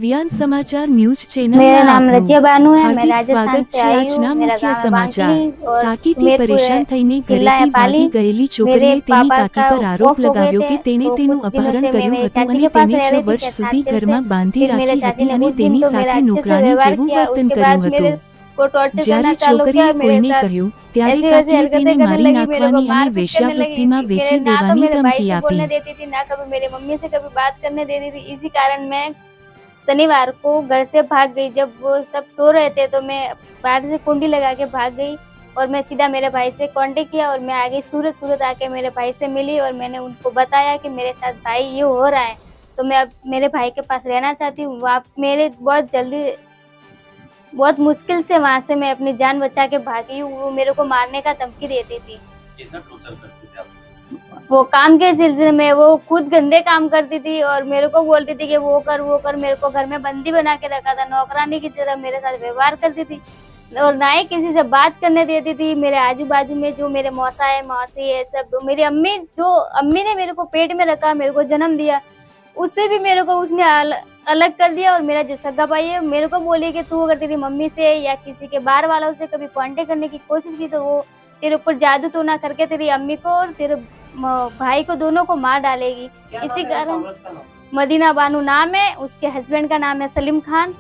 वियान समाचार news channel मेरा नाम रजिया बानू है। मैं हार्दिक राजस्थान स्वागत से છે आई આજના हूँ। मेरा મુખ્ય गांव સમાચાર बांकली और કાકીથી પરેશાન થઈને जिला है ઘરેથી ભાગી पाली। ગયેલી मेरे છોકરીએ તેની पापा કાકી का પર આરોપ ऑफ हो गए લગાવ્યો थे, કે તેણે तो તેનું कुछ दिनों અપહરણ से मैं કર્યું मेरी હતું चाची અને के पास તેને रह 6 रही थी વર્ષ 6-7 સુધી साल से। ઘરમાં બાંધી फिर मेरे રાખી चाची હતી ने અને कुछ दिन તેની तो मेरा સાથે अच्छे से નોકરાણી व्यवहार જેવું किया, વર્તન उसके કર્યું बाद હતું। मेरे को टॉर्चर જ્યારે करना चालू છોકરીએ किया। मेरे કોઈને साथ કહ્યું ત્યારે ऐसी वैसी કાકીએ हरकतें તેને करने મારી लगी, मेरे को નાખવાની અને मारपीट करने लगी। વેશ્યાવૃત્તિમાં मेरे વેચી ना तो દેવાની मेरे भाई ધમકી से આપી। बोलने देती थी, ना कभी मेरी मम्मी से कभी बात करने देती थी। इसी कारण मैं शनिवार को घर से भाग गई। जब वो सब सो रहे थे तो मैं बाहर से कुंडी लगा के भाग गई और मैं सीधा मेरे भाई से कांटेक्ट किया और मैं आ गई सूरत आके मेरे भाई से मिली और मैंने उनको बताया कि मेरे साथ भाई ये हो रहा है, तो मैं अब मेरे भाई के पास रहना चाहती हूँ। आप मेरे बहुत मुश्किल से वहाँ से मैं अपनी जान बचा के भागी हूँ। वो मेरे को मारने का धमकी देती थी। कैसा टॉर्चर करते थे आप? वो काम के सिलसिले में वो खुद गंदे काम करती थी और मेरे को बोलती थी कि वो कर। मेरे को घर में बंदी बना के रखा था, नौकरानी की तरह मेरे साथ व्यवहार करती थी और ना ही किसी से बात करने देती थी। मेरे आजू बाजू में जो मेरे मौसा है, मौसी है, सब मेरी अम्मी ने मेरे को पेट में रखा, मेरे को जन्म दिया, उससे भी मेरे को उसने अलग कर दिया। और मेरा जो सगा भाई है मेरे को बोली कि तू अगर तेरी मम्मी से या किसी के बाहर वालों से कभी कांटेक्ट करने की कोशिश की तो वो तेरे ऊपर जादू टोना करके तेरी अम्मी को और तेरे भाई को दोनों को मार डालेगी। इसी कारण मदीना बानू नाम है, उसके हस्बैंड का नाम है सलीम खान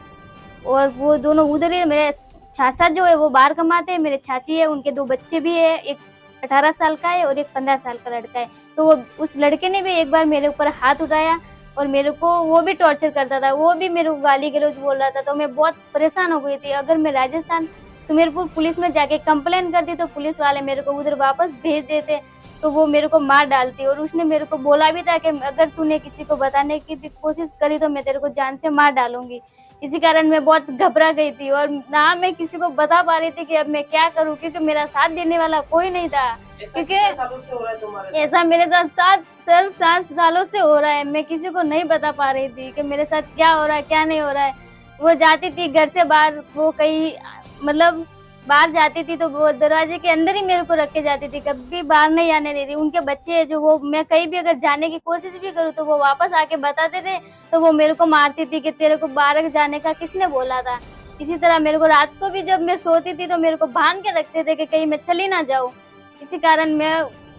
और वो दोनों उधर ही। मेरे चाचा जो है वो बाहर कमाते हैं, मेरे चाची है, उनके 2 बच्चे भी है, एक 18 साल का है और एक 15 साल का लड़का है। तो वो उस लड़के ने भी एक बार मेरे ऊपर हाथ उठाया और मेरे को वो भी टॉर्चर करता था, वो भी मेरे को गाली गलौज बोल रहा था। तो मैं बहुत परेशान हो गई थी। अगर मैं राजस्थान सुमेरपुर पुलिस में जाके कंप्लेन करती तो पुलिस वाले मेरे को उधर वापस भेज देते, तो वो मेरे को मार डालती। और उसने मेरे को बोला भी था कि अगर तूने किसी को बताने की भी कोशिश करी तो मैं तेरे को जान से मार डालूंगी। इसी कारण मैं बहुत घबरा गई थी और ना मैं किसी को बता पा रही थी कि अब मैं क्या करूं, क्योंकि मेरा साथ देने वाला कोई नहीं था। क्योंकि ऐसा मेरे साथ 7 सालों से हो रहा है। मैं किसी को नहीं बता पा रही थी कि मेरे साथ क्या हो रहा है, क्या नहीं हो रहा है। वो जाती थी घर से बाहर, वो कहीं मतलब बाहर जाती थी तो वो दरवाजे के अंदर ही मेरे को रख के जाती थी, कभी बाहर नहीं आने देती। उनके बच्चे है जो, वो मैं कहीं भी अगर जाने की कोशिश भी करूँ तो वो वापस आके बताते थे, तो वो मेरे को मारती थी कि तेरे को बाहर जाने का किसने बोला था। इसी तरह मेरे को रात को भी जब मैं सोती थी तो मेरे को बांध के रखते थे कि कहीं मैं चली ना जाऊँ। इसी कारण मैं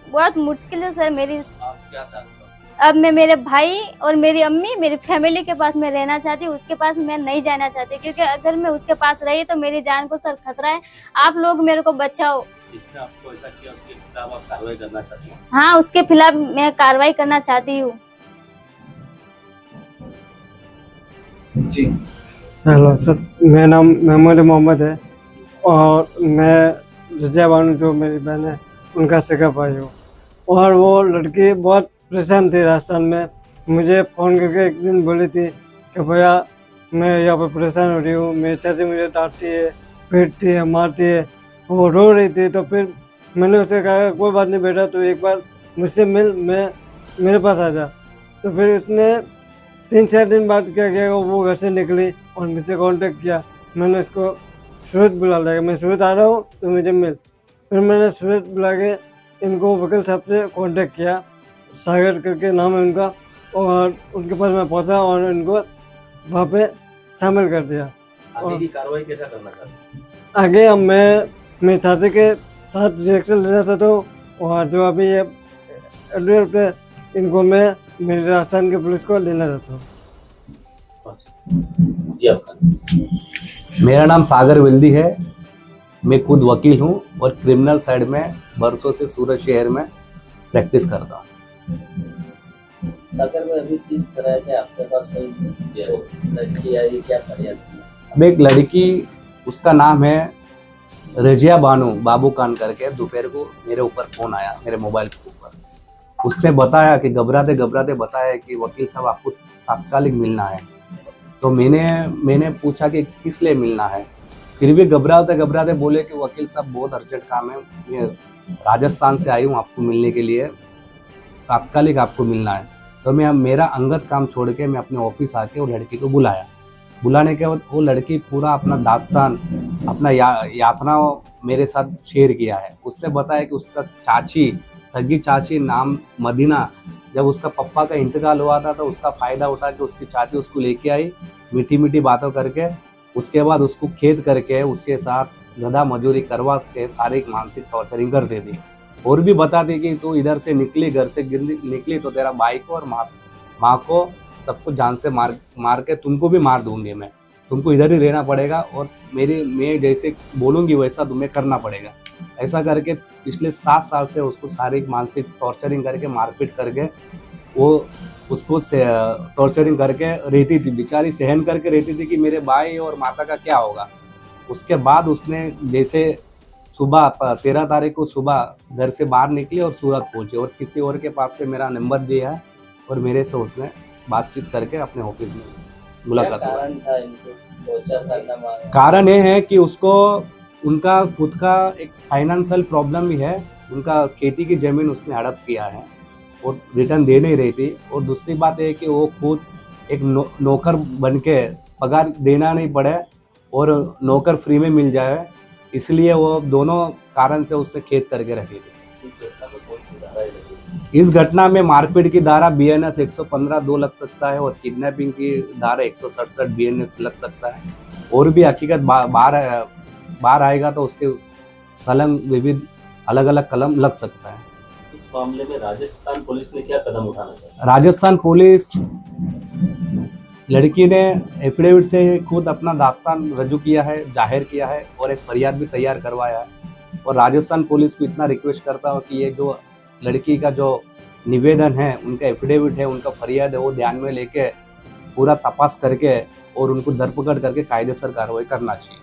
बहुत मुश्किल से सर मेरी आप क्या चाहते हो? अब मैं मेरे भाई और मेरी अम्मी, मेरी फैमिली के पास मैं रहना चाहती हूँ, उसके पास मैं नहीं जाना चाहती, क्योंकि अगर मैं उसके पास रही तो मेरी जान को सर खतरा है। आप लोग मेरे को बचाओ। जिसने आपको ऐसा किया उसके खिलाफ आप कार्रवाई करना चाहते हो? हाँ, उसके खिलाफ मैं कार्रवाई करना चाहती हूँ। जी हेलो सर, मेरा नाम महमूद मोहम्मद है और मैं रजिया बानू जो मेरी बहन है उनका सगा भाई हूँ। और वो लड़की बहुत परेशान थी राजस्थान में। मुझे फ़ोन करके एक दिन बोली थी कि भैया मैं यहाँ पर परेशान हो रही हूँ, मेरी चाची मुझे डांटती है, पीटती है, मारती है। वो रो रही थी। तो फिर मैंने उसे कहा कोई बात नहीं बेटा, तो एक बार मुझसे मिल, मेरे पास आ जा। तो फिर उसने 3-4 दिन बाद क्या किया, वो घर से निकली और मुझसे कांटेक्ट किया। मैंने उसको सूरत बुला लिया, मैं सूरत आ रहा हूँ तो मुझे मिल। फिर मैंने सूरत बुला के इनको वकील साहब से कांटेक्ट किया, सागर करके नाम है उनका, और उनके पास मैं पहुंचा और इनको वहाँ पे शामिल कर दिया। आगे की कार्रवाई कैसा करना चाहते हो? आगे अब मैं मेरे चाची के साथ रिएक्शन लेना चाहता हूँ और जो अभी ये एडवोकेट पे इनको मैं मेरी राजस्थान की पुलिस को लेना चाहता हूँ। जी आपका? मेरा नाम सागर विल्दी है। मैं खुद वकील हूँ और क्रिमिनल साइड में बरसों से सूरत शहर में प्रैक्टिस करता हूँ। सागर में अभी किस तरह के आपके पास कोई लड़की आई, क्या फरियाद की? अब एक लड़की, उसका नाम है रजिया बानू बाबू कान करके, दोपहर को मेरे ऊपर फ़ोन आया मेरे मोबाइल के ऊपर। उसने बताया कि घबराते घबराते बताया कि वकील साहब आपको तात्कालिक मिलना है। तो मैंने पूछा कि किस लिए मिलना है। फिर भी घबराते घबराते बोले कि वकील साहब बहुत अर्जेंट काम है, मैं राजस्थान से आई हूँ आपको मिलने के लिए, तात्कालिक आपको मिलना है। तो मैं मेरा अंगत काम छोड़ के मैं अपने ऑफिस आके वो लड़की को बुलाया। बुलाने के बाद वो लड़की पूरा अपना दास्तान, अपना यातना मेरे साथ शेयर किया है। उसने बताया कि उसका चाची सगी चाची नाम मदीना, जब उसका पप्पा का इंतकाल हुआ था तो उसका फ़ायदा उठा के उसकी चाची उसको लेके आई, मीठी मीठी बातों करके, उसके बाद उसको खेद करके उसके साथ गधा मजूरी करवा के शारीरिक मानसिक टॉर्चरिंग कर देती और भी बताती कि तू इधर से निकली, घर से निकली तो तेरा भाई को और माँ को सबको जान से मार के तुमको भी मार दूंगी मैं, तुमको इधर ही रहना पड़ेगा और मैं जैसे बोलूँगी वैसा तुम्हें करना पड़ेगा। ऐसा करके पिछले 7 साल से उसको शारीरिक मानसिक टॉर्चरिंग करके मारपीट करके वो उसको टॉर्चरिंग करके रहती थी, बेचारी सहन करके रहती थी कि मेरे भाई और माता का क्या होगा। उसके बाद उसने जैसे सुबह 13 तारीख को सुबह घर से बाहर निकली और सूरत पहुंची और किसी और के पास से मेरा नंबर दिया है और मेरे से उसने बातचीत करके अपने ऑफिस में मुलाकात क्या हुआ। कारण था इनको टॉर्चर करना मांगा? कारण ये है कि उसको उनका खुद का एक फाइनेंशियल प्रॉब्लम भी है, उनका खेती की ज़मीन उसने हड़प किया है और रिटर्न दे नहीं रही थी। और दूसरी बात ये है कि वो खुद एक नौकर बन के पगार देना नहीं पड़े और नौकर फ्री में मिल जाए, इसलिए वो दोनों कारण से उसने खेत करके रखी थी। इस घटना में कौन सी धाराएं लगी? इस घटना में मारपीट की धारा BNS 115(2) लग सकता है और किडनैपिंग की धारा 167 BNS लग सकता है और भी हकीकत बाहर आएगा तो उसके कलम विविध अलग अलग कलम लग सकता है। इस मामले में राजस्थान पुलिस ने क्या कदम उठाना चाहिए? राजस्थान पुलिस लड़की ने एफिडेविट से खुद अपना दास्तान रजू किया है, जाहिर किया है और एक फरियाद भी तैयार करवाया है और राजस्थान पुलिस को इतना रिक्वेस्ट करता हूँ कि ये जो लड़की का जो निवेदन है, उनका एफिडेविट है, उनका फरियाद है, वो ध्यान में लेके पूरा तपास करके और उनको धरपकड़ करके कायदेसर कार्रवाई करना चाहिए।